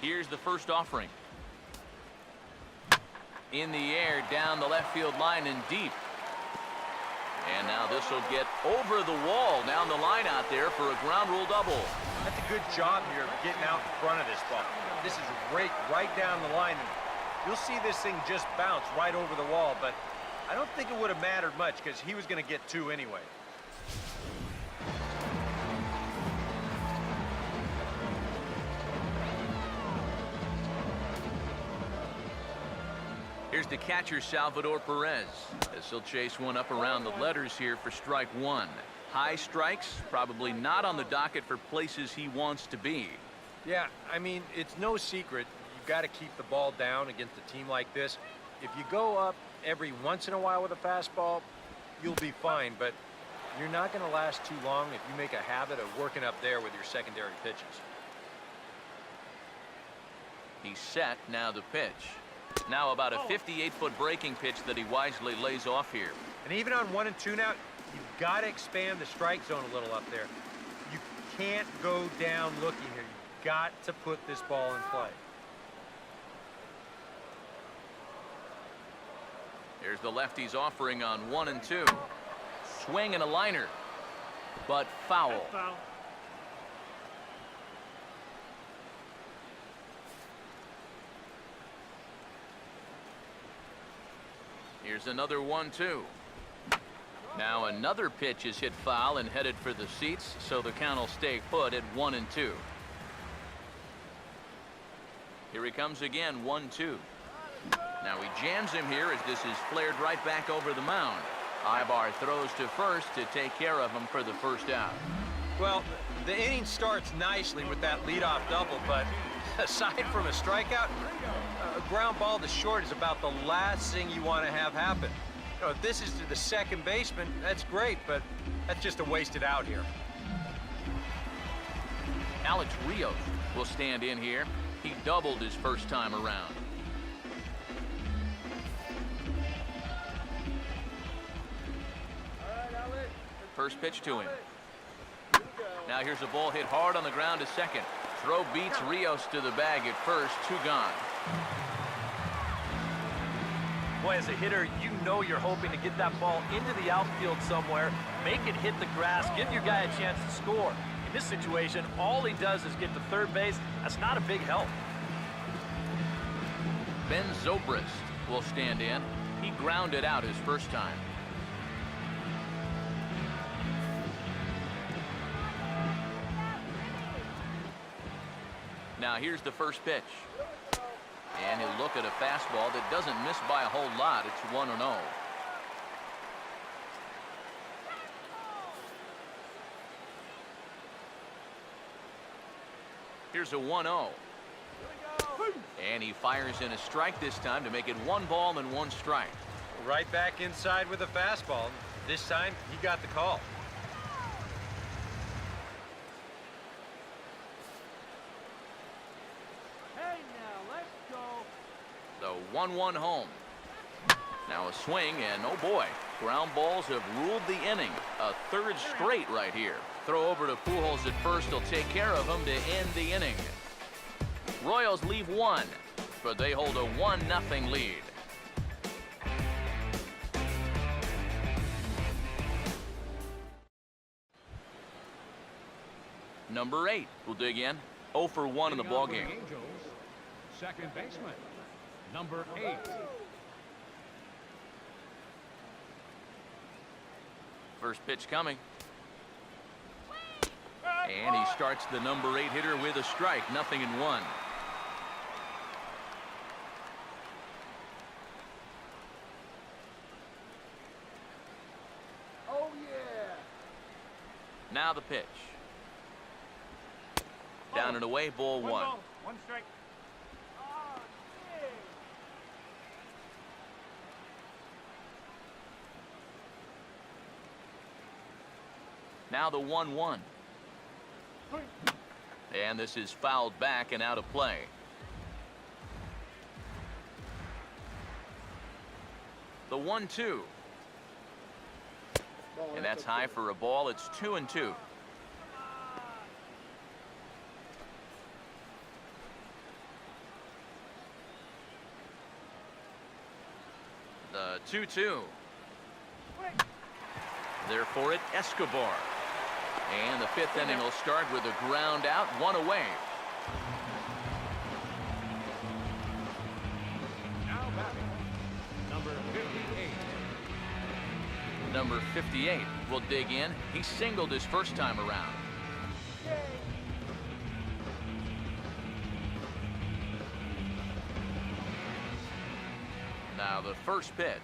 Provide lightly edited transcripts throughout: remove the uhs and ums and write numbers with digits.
Here's the first offering. In the air, down the left field line and deep. And now this will get over the wall down the line out there for a ground rule double. That's a good job here of getting out in front of this ball. This is right down the line. And you'll see this thing just bounce right over the wall, but I don't think it would have mattered much because he was going to get two anyway. Here's the catcher, Salvador Perez, as he'll chase one up around the letters here for strike one. High strikes, probably not on the docket for places he wants to be. Yeah, I mean, it's no secret. You've got to keep the ball down against a team like this. If you go up every once in a while with a fastball, you'll be fine, but you're not going to last too long if you make a habit of working up there with your secondary pitches. He's set, now the pitch. Now about a 58-foot breaking pitch that he wisely lays off here. And even on 1 and 2 now, you've got to expand the strike zone a little up there. You can't go down looking here. You've got to put this ball in play. There's the lefty's offering on 1 and 2. Swing and a liner, but foul. Here's another 1-2. Now another pitch is hit foul and headed for the seats, so the count will stay put at 1 and 2. Here he comes again, 1-2. Now he jams him here as this is flared right back over the mound. Ibar throws to first to take care of him for the first out. Well, the inning starts nicely with that leadoff double, but aside from a strikeout, a ground ball to short is about the last thing you want to have happen. You know, if this is to the second baseman, that's great, but that's just a wasted out here. Alex Rios will stand in here. He doubled his first time around. First pitch to him. Now here's a ball hit hard on the ground to second. Throw beats Rios to the bag at first. 2 gone. Boy, as a hitter, you know you're hoping to get that ball into the outfield somewhere, make it hit the grass, give your guy a chance to score. In this situation, all he does is get to third base. That's not a big help. Ben Zobrist will stand in. He grounded out his first time. Now here's the first pitch. And he'll look at a fastball that doesn't miss by a whole lot. It's 1-0. Here's a 1-0. And he fires in a strike this time to make it 1 ball and 1 strike. Right back inside with a fastball. This time, he got the call. The 1-1 home. Now a swing, and oh boy, ground balls have ruled the inning. A 3rd straight right here. Throw over to Pujols at first. He'll take care of him to end the inning. Royals leave 1, but they hold a 1-0 lead. Number 8 will dig in. 0 for 1 in the ballgame. Second baseman, number 8. First pitch coming. And he starts the number 8 hitter with a strike. 0-1. Oh, yeah. Now the pitch. Down and away, ball 1. Ball, 1 strike. Now the 1-1. And this is fouled back and out of play. The 1-2. And that's high for a ball. It's 2-2. 2-2. There for it, Escobar. And the fifth inning will start with a ground out, one away. Now batting, number 58. Number 58 will dig in. He singled his first time around. Now the first pitch.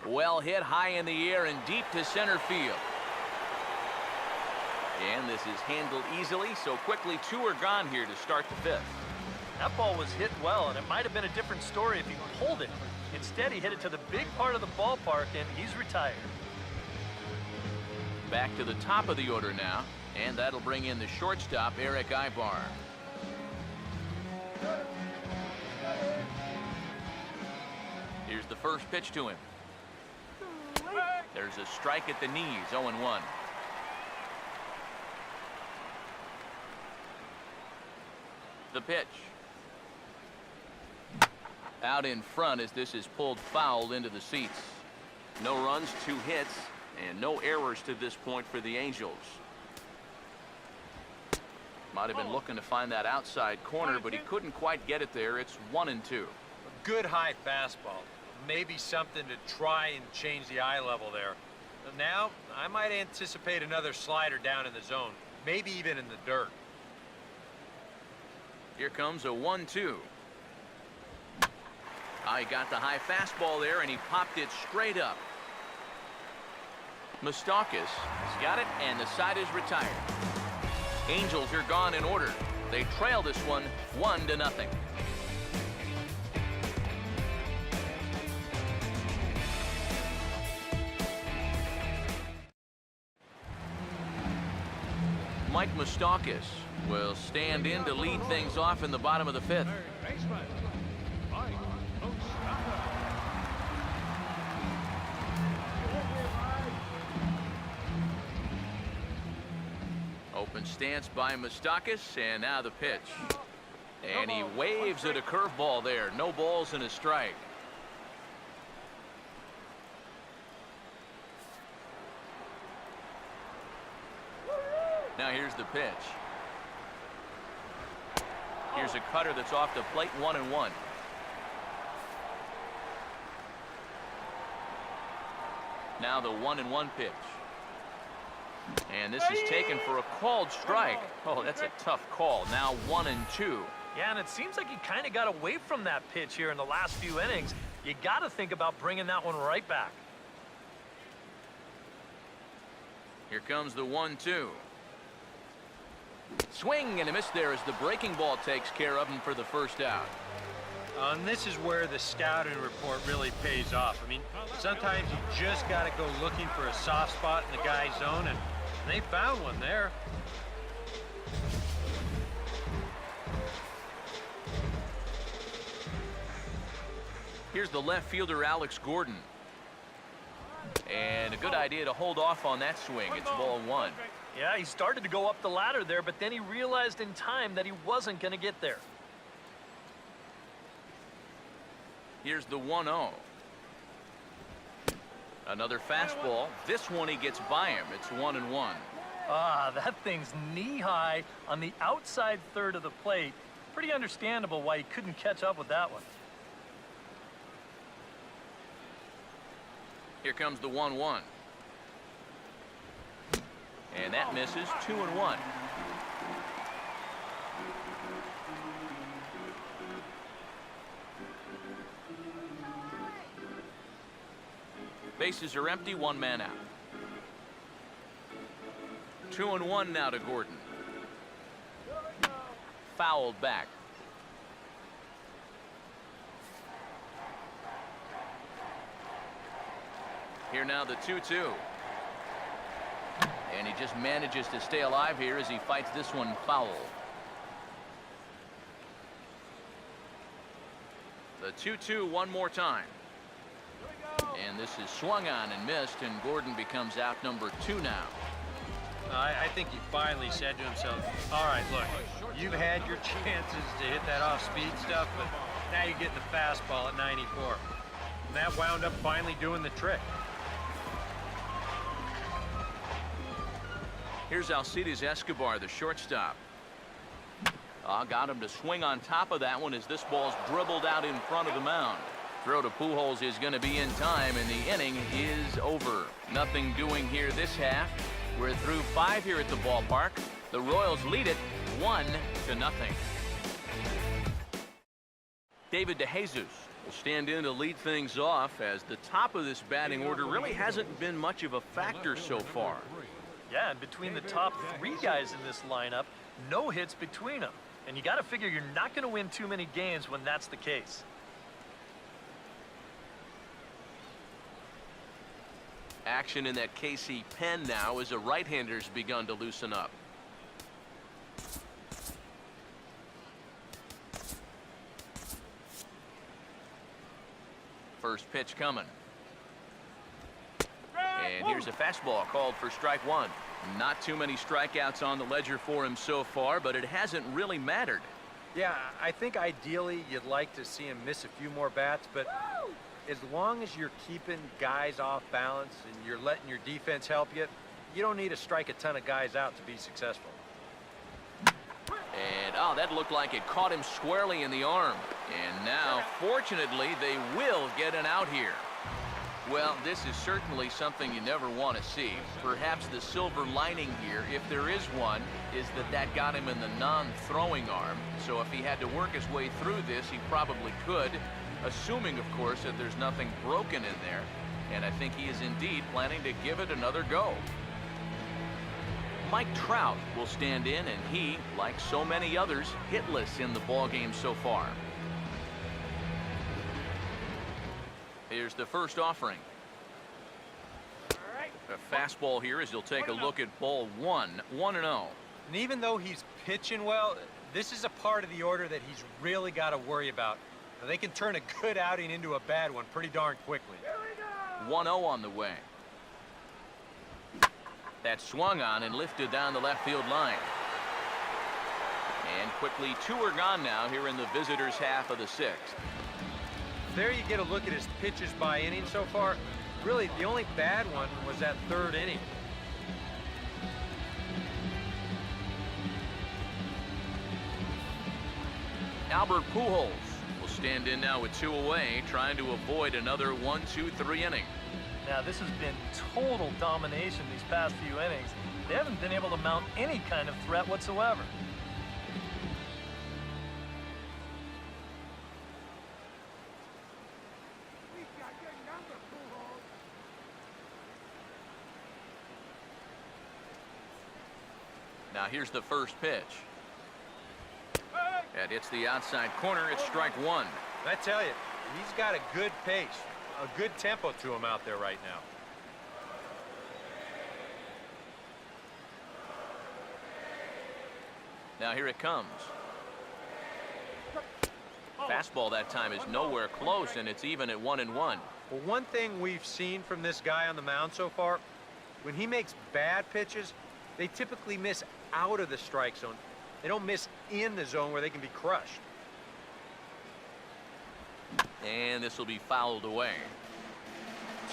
Well hit high in the air and deep to center field. And this is handled easily, so quickly two are gone here to start the fifth. That ball was hit well, and it might have been a different story if he pulled it. Instead, he hit it to the big part of the ballpark, and he's retired. Back to the top of the order now, and that'll bring in the shortstop, Eric Ibar. Here's the first pitch to him. There's a strike at the knees, 0-1. The pitch. Out in front as this is pulled foul into the seats. No runs, 2 hits, and no errors to this point for the Angels. Might have been looking to find that outside corner, but he couldn't quite get it there. It's 1-2. A good high fastball. Maybe something to try and change the eye level there. Now, I might anticipate another slider down in the zone, maybe even in the dirt. Here comes a 1-2. I got the high fastball there, and he popped it straight up. Moustakas has got it, and the side is retired. Angels are gone in order. They trail this one 1-0. Mike Moustakas will stand in to lead things off in the bottom of the fifth. Third baseman, Mike Moustakas. Open stance by Moustakas, and now the pitch. And he waves at a curveball there. No balls and a strike. Now here's the pitch. Here's a cutter that's off the plate, 1-1. Now the 1-1 pitch. And this is taken for a called strike. Oh, that's a tough call. Now 1-2. Yeah, and it seems like he kind of got away from that pitch here in the last few innings. You got to think about bringing that one right back. Here comes the 1-2. Swing and a miss there as the breaking ball takes care of him for the first out. And this is where the scouting report really pays off. I mean, sometimes you just got to go looking for a soft spot in the guy's zone, and they found one there. Here's the left fielder, Alex Gordon. And a good idea to hold off on that swing. It's ball 1. Yeah, he started to go up the ladder there, but then he realized in time that he wasn't going to get there. Here's the 1-0. Another fastball. This one he gets by him. It's 1-1. Ah, that thing's knee-high on the outside third of the plate. Pretty understandable why he couldn't catch up with that one. Here comes the 1-1. And that misses, 2-1. Bases are empty, 1 man out. 2-1 now to Gordon. Fouled back. Here now the 2-2. And he just manages to stay alive here as he fights this one foul. The 2-2 one more time. And this is swung on and missed, and Gordon becomes out number 2 now. I think he finally said to himself, all right, look, you've had your chances to hit that off-speed stuff, but now you're getting the fastball at 94. And that wound up finally doing the trick. Here's Alcides Escobar, the shortstop. Got him to swing on top of that one as this ball's dribbled out in front of the mound. Throw to Pujols is going to be in time, and the inning is over. Nothing doing here this half. We're through 5 here at the ballpark. The Royals lead it 1-0. David DeJesus will stand in to lead things off, as the top of this batting order really hasn't been much of a factor so far. Yeah, and between the top 3 guys in this lineup, no hits between them. And you got to figure you're not going to win too many games when that's the case. Action in that KC pen now as a right-hander's begun to loosen up. First pitch coming. And here's a fastball called for strike 1. Not too many strikeouts on the ledger for him so far, but it hasn't really mattered. Yeah, I think ideally you'd like to see him miss a few more bats, but as long as you're keeping guys off balance and you're letting your defense help you, you don't need to strike a ton of guys out to be successful. And, that looked like it caught him squarely in the arm. And now, fortunately, they will get an out here. Well, this is certainly something you never want to see. Perhaps the silver lining here, if there is one, is that got him in the non-throwing arm. So if he had to work his way through this, he probably could, assuming, of course, that there's nothing broken in there. And I think he is indeed planning to give it another go. Mike Trout will stand in, and he, like so many others, hitless in the ballgame so far. Here's the first offering. A fastball here as he'll take a look at ball 1, 1-0. And even though he's pitching well, this is a part of the order that he's really got to worry about. Now, they can turn a good outing into a bad one pretty darn quickly. 1-0 on the way. That swung on and lifted down the left field line. And quickly 2 are gone now here in the visitors' half of the 6th. There you get a look at his pitches by inning so far. Really, the only bad one was that 3rd inning. Albert Pujols will stand in now with 2 away, trying to avoid another 1-2-3 inning. Now, this has been total domination these past few innings. They haven't been able to mount any kind of threat whatsoever. Now here's the first pitch. And it's the outside corner. It's strike 1. I tell you, he's got a good pace, a good tempo to him out there right now. Now here it comes. Fastball that time is nowhere close, and it's even at 1-1. Well, one thing we've seen from this guy on the mound so far, when he makes bad pitches, they typically miss out of the strike zone. They don't miss in the zone where they can be crushed. And this will be fouled away.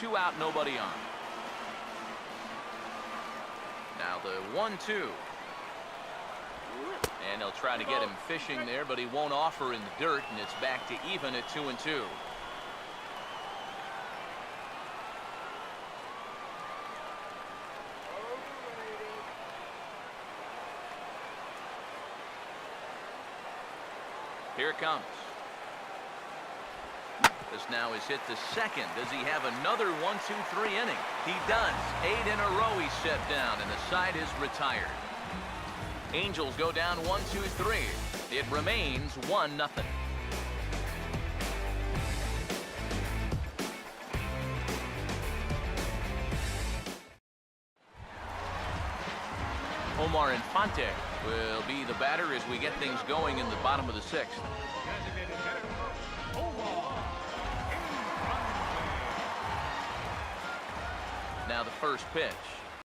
2 out, nobody on. Now the 1-2. And they'll try to get him fishing there, but he won't offer in the dirt, and it's back to even at 2-2. Here it comes. This now is hit to second. Does he have another 1-2-3 inning? He does. 8 in a row he's set down, and the side is retired. Angels go down 1-2-3. It remains 1-0. Omar Infante will be the batter as we get things going in the bottom of the 6th. Designated hitter, Omar. Now the first pitch.